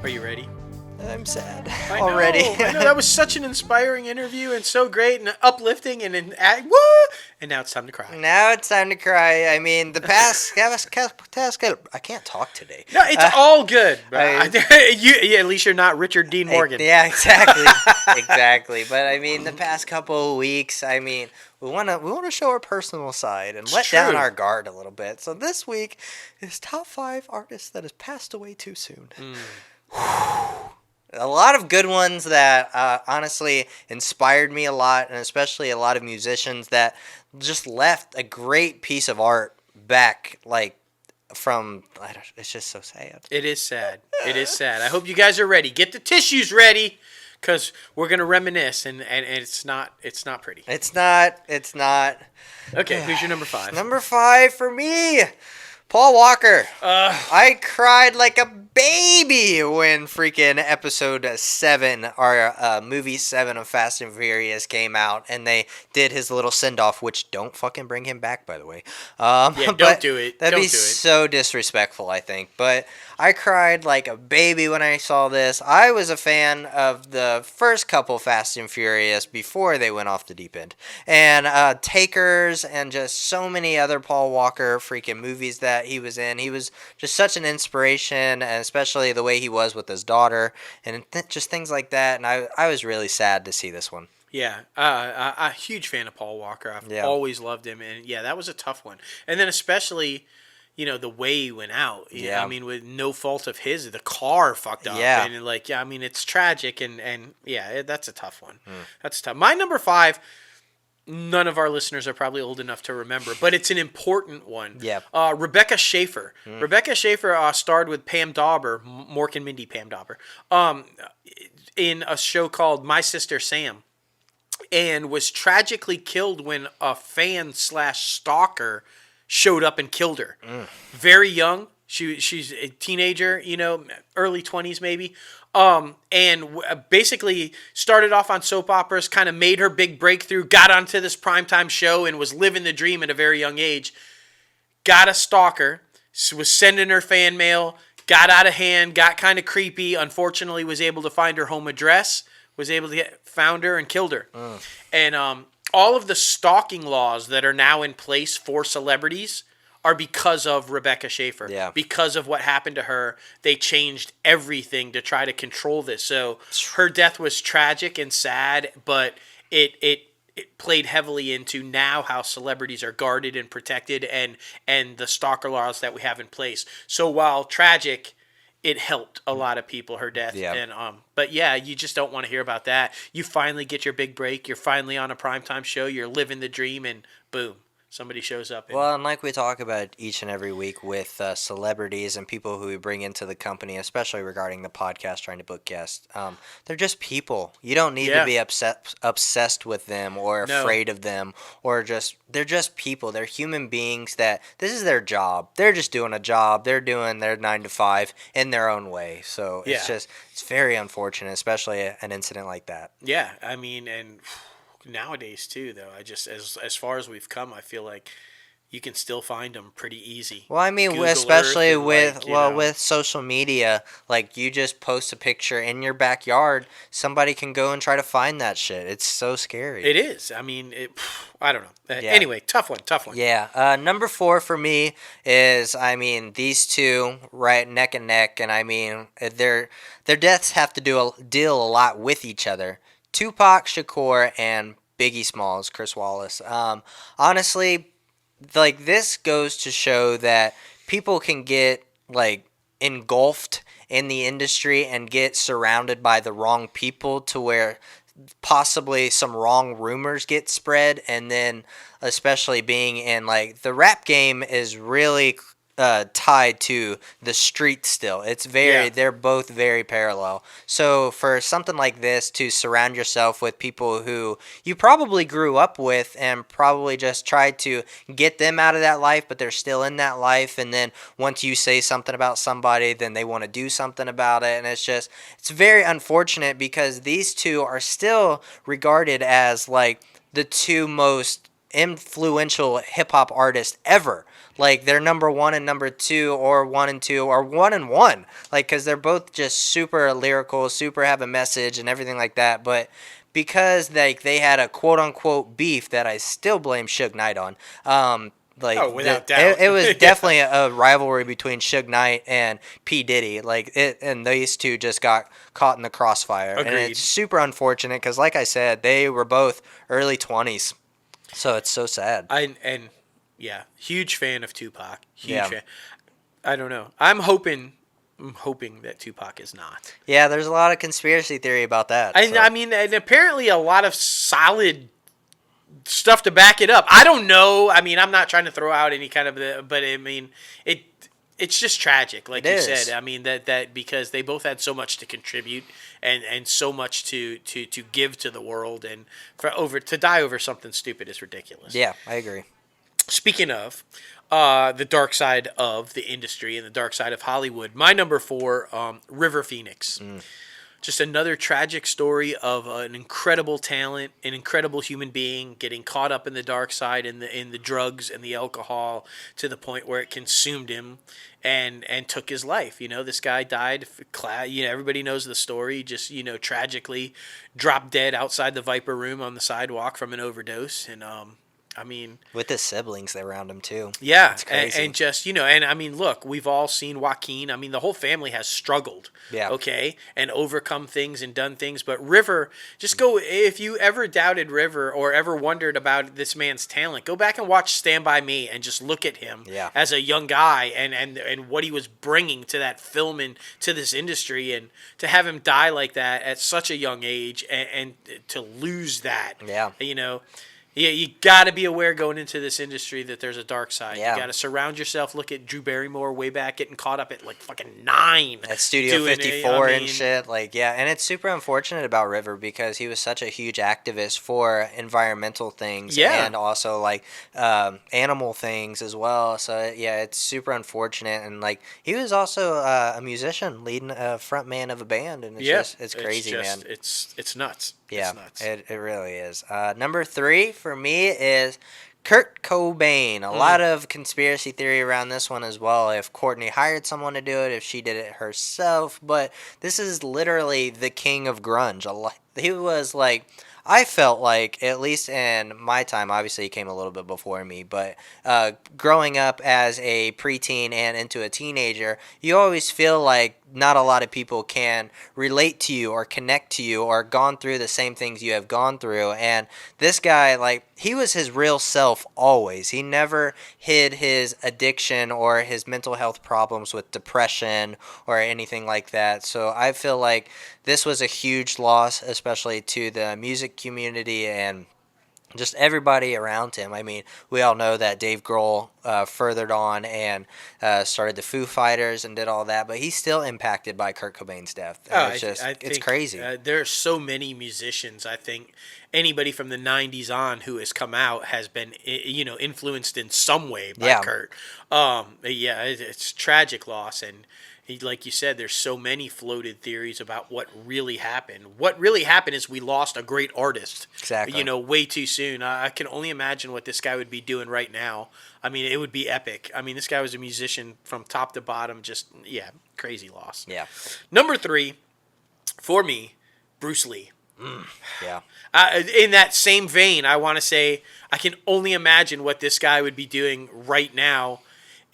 Are you ready? I'm sad I already. I know. That was such an inspiring interview and so great and uplifting and woo! And now it's time to cry. Now it's time to cry. I mean, the past. I can't talk today. No, it's all good. I- At least you're not Richard Dean Morgan. Yeah, exactly, exactly. But I mean, the past couple of weeks, I mean, we wanna show our personal side and let down our guard a little bit. So this week is top 5 artists that has passed away too soon. A lot of good ones that honestly inspired me a lot, and especially a lot of musicians that just left a great piece of art back, it's just so sad. It is sad. It is sad. I hope you guys are ready. Get the tissues ready, because we're going to reminisce, and it's not pretty. It's not. Okay, who's your number 5? Number 5 for me, Paul Walker. I cried like a baby when freaking episode 7 or movie 7 of Fast and Furious came out, and they did his little send-off, which don't fucking bring him back, by the way. Don't do it. That'd be so disrespectful, I think. But I cried like a baby when I saw this. I was a fan of the first couple Fast and Furious before they went off the deep end. And Takers and just so many other Paul Walker freaking movies that he was in. He was just such an inspiration, and especially the way he was with his daughter and just things like that. And I was really sad to see this one. Yeah, a huge fan of Paul Walker. I've always loved him. And yeah, that was a tough one. And then especially, the way he went out. Yeah. I mean, with no fault of his, the car fucked up. Yeah. And I mean, it's tragic. And yeah, that's a tough one. That's tough. My number 5, none of our listeners are probably old enough to remember, but it's an important one. Yeah. Rebecca Schaeffer. Rebecca Schaeffer starred with Pam Dauber, Mork and Mindy Pam Dauber, in a show called My Sister Sam, and was tragically killed when a fan/stalker showed up and killed her. Very young. She's a teenager, early 20s maybe. Basically started off on soap operas, kind of made her big breakthrough, got onto this primetime show and was living the dream at a very young age. Got a stalker, was sending her fan mail, got out of hand, got kind of creepy, unfortunately was able to find her home address, was able to found her and killed her. And all of the stalking laws that are now in place for celebrities are because of Rebecca Schaeffer. Yeah. Because of what happened to her, they changed everything to try to control this. So her death was tragic and sad, but it played heavily into now how celebrities are guarded and protected, and the stalker laws that we have in place. So while tragic, it helped a lot of people, her death. Yeah. And but yeah, you just don't want to hear about that. You finally get your big break. You're finally on a primetime show. You're living the dream, and boom. Somebody shows up. Well, and like we talk about each and every week with celebrities and people who we bring into the company, especially regarding the podcast, trying to book guests, they're just people. You don't need to be obsessed with them or afraid of them, or they're just people. They're human beings that this is their job. They're just doing a job. They're doing their 9 to 5 in their own way. So it's very unfortunate, especially an incident like that. Yeah, I mean, and nowadays too, though, I just as far as we've come, I feel like you can still find them pretty easy. Well, I mean, Google especially Earth with social media, like you just post a picture in your backyard, somebody can go and try to find that shit. It's so scary. It is. I mean, I don't know. Anyway, tough one. Yeah. Number 4 for me is, I mean, these two right neck and neck, and I mean, their deaths have to deal a lot with each other. Tupac Shakur and Biggie Smalls, Chris Wallace. Honestly, like, this goes to show that people can get engulfed in the industry and get surrounded by the wrong people to where possibly some wrong rumors get spread, and then especially being in the rap game is really tied to the street still. It's they're both very parallel. So for something like this, to surround yourself with people who you probably grew up with and probably just tried to get them out of that life, but they're still in that life, and then once you say something about somebody, then they want to do something about it, and it's very unfortunate because these two are still regarded as the two most influential hip hop artists ever. Like they're number one and number two, or one and two, or one and one. Like because they're both just super lyrical, super have a message and everything like that. But because they had a quote unquote beef that I still blame Suge Knight on. Without doubt. It was definitely a rivalry between Suge Knight and P. Diddy. And these two just got caught in the crossfire. Agreed. And it's super unfortunate because, like I said, they were both early 20s. So it's so sad. Huge fan of Tupac. Huge Yeah. fan. I don't know. I'm hoping that Tupac is not. Yeah, there's a lot of conspiracy theory about that. I mean, and apparently a lot of solid stuff to back it up. I don't know. I mean, I'm not trying to throw out any kind of, but I mean, it's just tragic, like you said. I mean that because they both had so much to contribute and so much to give to the world, and to die over something stupid is ridiculous. Yeah, I agree. Speaking of the dark side of the industry and the dark side of Hollywood, my number 4, River Phoenix. Just another tragic story of an incredible talent, an incredible human being getting caught up in the dark side, in the drugs and the alcohol, to the point where it consumed him and took his life. You know, this guy died. You know, everybody knows the story. Just, you know, tragically dropped dead outside the Viper Room on the sidewalk from an overdose. And I mean, with his siblings around him too. Yeah, it's crazy. and just, you know, and I mean, look, we've all seen Joaquin. I mean, the whole family has struggled. Yeah. Okay, and overcome things and done things. But River, just go, if you ever doubted River or ever wondered about this man's talent, go back and watch Stand By Me and just look at him as a young guy and what he was bringing to that film and to this industry, and to have him die like that at such a young age, and to lose that. Yeah. You know. Yeah, you got to be aware going into this industry that there's a dark side. Yeah. You got to surround yourself. Look at Drew Barrymore way back, getting caught up at like fucking 9. At Studio 54 and shit. Like, yeah, and it's super unfortunate about River because he was such a huge activist for environmental things and also like animal things as well. So yeah, it's super unfortunate. And like he was also a musician, leading a front man of a band, and it's crazy, man. It's nuts. Yeah, it's nuts. It really is. Number 3 for me is Kurt Cobain. A lot of conspiracy theory around this one as well. If Courtney hired someone to do it, if she did it herself. But this is literally the king of grunge. He was like, I felt like, at least in my time, obviously he came a little bit before me, but growing up as a preteen and into a teenager, you always feel like not a lot of people can relate to you or connect to you or gone through the same things you have gone through. And this guy, like, he was his real self always. He never hid his addiction or his mental health problems with depression or anything like that. So I feel like this was a huge loss, especially to the music community and just everybody around him. I mean, we all know that Dave Grohl furthered on and started the Foo Fighters and did all that, but he's still impacted by Kurt Cobain's death. It's crazy. There are so many musicians. I think anybody from the 90s on who has come out has been, you know, influenced in some way by Kurt. It's tragic loss. And like you said, there's so many floated theories about what really happened. What really happened is we lost a great artist. Exactly. You know, way too soon. I can only imagine what this guy would be doing right now. I mean, it would be epic. I mean, this guy was a musician from top to bottom. Just, crazy loss. Yeah. Number 3, for me, Bruce Lee. Yeah. In that same vein, I want to say I can only imagine what this guy would be doing right now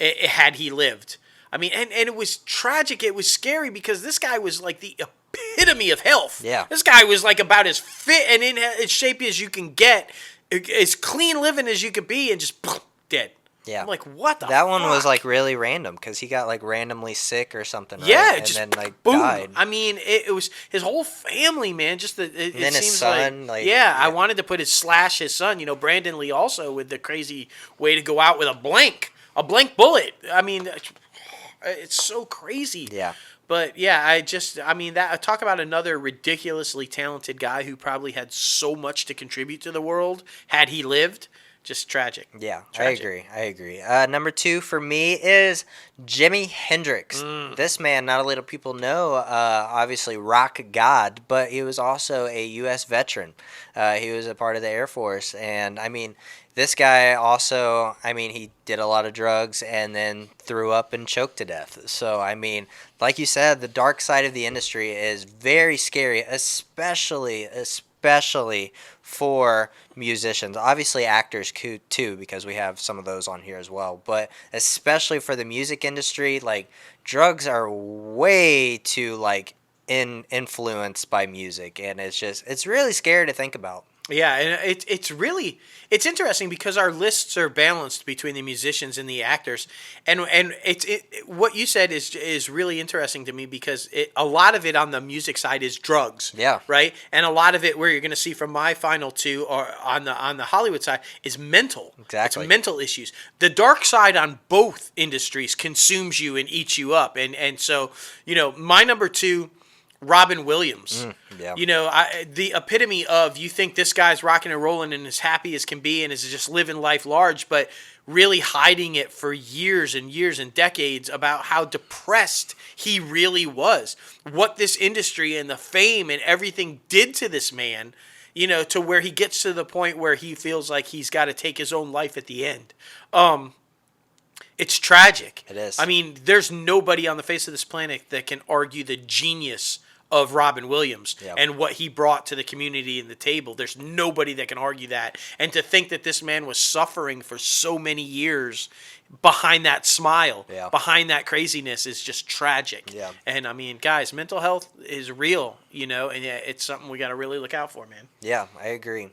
had he lived. I mean, and it was tragic. It was scary because this guy was like the epitome of health. Yeah. This guy was like about as fit and in as shape as you can get, as clean living as you could be, and just dead. Yeah. I'm like, what the That one fuck? was like really random because he got like randomly sick or something, right? Yeah, and just then like boom. died. I mean, it was his whole family, man. Just it then seems his son, I wanted to put his son. You know, Brandon Lee also with the crazy way to go out with a blank bullet. I mean, it's so crazy. Yeah. But that talk about another ridiculously talented guy who probably had so much to contribute to the world had he lived. Just tragic. Yeah, Tragic. I agree. Number 2 for me is Jimi Hendrix. This man, not a lot of people know, obviously rock god, but he was also a U.S. veteran. He was a part of the Air Force, and I mean, this guy also, I mean, he did a lot of drugs and then threw up and choked to death. So, I mean, like you said, the dark side of the industry is very scary, especially for musicians. Obviously, actors too, because we have some of those on here as well. But especially for the music industry, like drugs are way too like influenced by music, and it's really scary to think about. Yeah, and it's interesting because our lists are balanced between the musicians and the actors, and what you said is really interesting to me because a lot of it on the music side is drugs, Yeah. right, and a lot of it where you're going to see from my final two or on the Hollywood side is mental, Exactly. it's mental issues. The dark side on both industries consumes you and eats you up, and so my number two. Robin Williams. Yeah. The epitome of you think this guy's rocking and rolling and as happy as can be and is just living life large, but really hiding it for years and years and decades about how depressed he really was. What this industry and the fame and everything did to this man, to where he gets to the point where he feels like he's got to take his own life at the end. It's tragic. It is. I mean, there's nobody on the face of this planet that can argue the genius of Robin Williams Yep. and what he brought to the community and the table. There's nobody that can argue that. And to think that this man was suffering for so many years behind that smile, Yeah. behind that craziness is just tragic. Yeah. And I mean, guys, mental health is real, and it's something we got to really look out for, man. Yeah, I agree.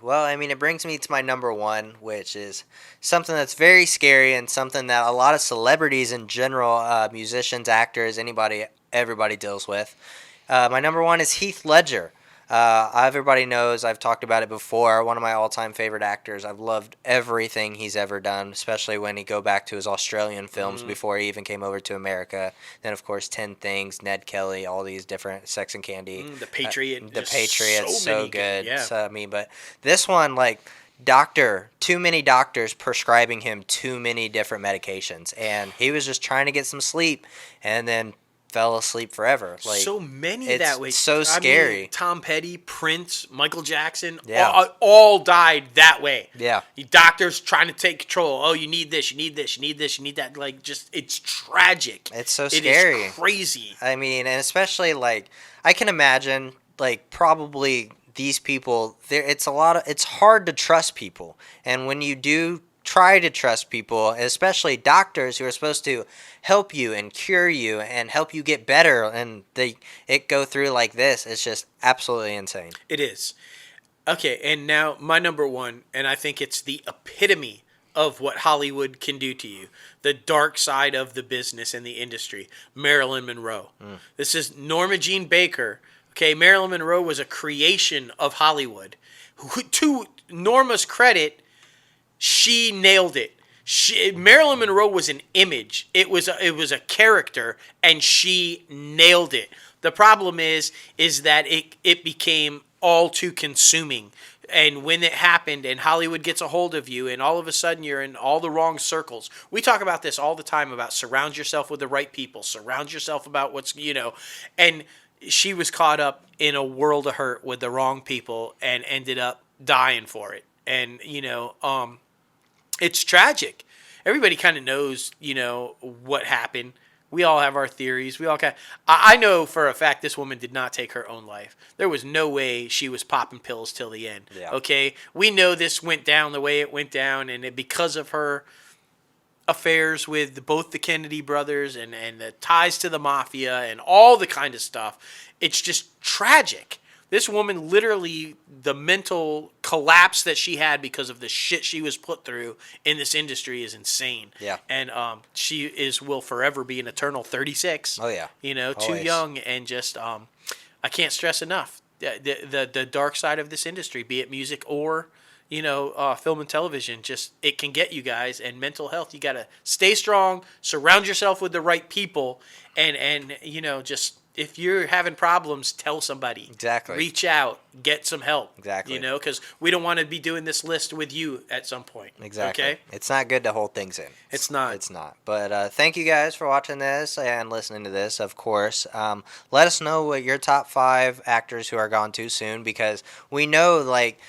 Well, I mean, it brings me to my number 1, which is something that's very scary and something that a lot of celebrities in general, musicians, actors, everybody deals with. My number 1 is Heath Ledger. Everybody knows, I've talked about it before, one of my all-time favorite actors. I've loved everything he's ever done, especially when he go back to his Australian films before he even came over to America. Then, of course, 10 Things, Ned Kelly, all these different Sex and Candy. The Patriot. The Patriot, so good. Yeah. So, I mean, but this one, like, too many doctors prescribing him too many different medications. And he was just trying to get some sleep and then fell asleep forever. Like, so many it's that way. so I scary. mean, Tom Petty, Prince, Michael Jackson, Yeah. all died that way. Yeah. The doctors trying to take control. Oh, you need this, you need this, you need this, you need that. Like, just, it's tragic. It's so scary. It is crazy. I mean, and especially, like, I can imagine, like, probably these people, it's hard to trust people. And when you do try to trust people, especially doctors who are supposed to help you and cure you and help you get better, and it go through like this, it's just absolutely insane. It is. Okay, and now my number 1, and I think it's the epitome of what Hollywood can do to you. The dark side of the business and the industry. Marilyn Monroe. This is Norma Jean Baker. Okay, Marilyn Monroe was a creation of Hollywood. To Norma's credit, she nailed it. Marilyn Monroe was an image. It was a character, and she nailed it. The problem is that it became all too consuming. And when it happened and Hollywood gets a hold of you and all of a sudden you're in all the wrong circles. We talk about this all the time about surround yourself with the right people. Surround yourself about what's, and she was caught up in a world of hurt with the wrong people and ended up dying for it. And, it's tragic. Everybody kind of knows, what happened. We all have our theories. I know for a fact this woman did not take her own life. There was no way she was popping pills till the end. Yeah. Okay? We know this went down the way it went down, and because of her affairs with both the Kennedy brothers and the ties to the mafia and all the kind of stuff, it's just tragic. This woman literally, the mental collapse that she had because of the shit she was put through in this industry is insane. Yeah. And she will forever be an eternal 36. Oh, yeah. Too Always. young, and just I can't stress enough the dark side of this industry, be it music or film and television. Just it can get you guys, and mental health. You got to stay strong, surround yourself with the right people, and just if you're having problems, tell somebody. Exactly. Reach out, get some help. Exactly. You know, because we don't want to be doing this list with you at some point. Exactly. Okay? It's not good to hold things in. It's not. It's not. But thank you guys for watching this and listening to this, of course. Let us know what your top 5 actors who are gone too soon, because we know, like,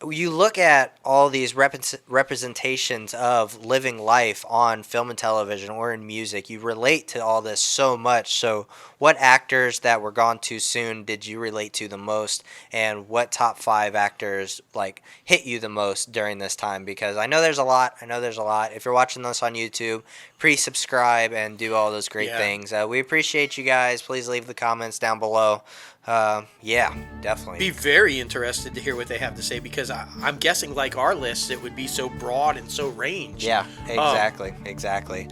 you look at all these representations of living life on film and television or in music, you relate to all this so much. So what actors that were gone too soon did you relate to the most, and what top 5 actors like hit you the most during this time? Because I know there's a lot. If you're watching this on YouTube, please subscribe and do all those great things. We appreciate you guys. Please leave the comments down below. Yeah, definitely. Be very interested to hear what they have to say, because I'm guessing, like our list, it would be so broad and so ranged. Yeah, exactly.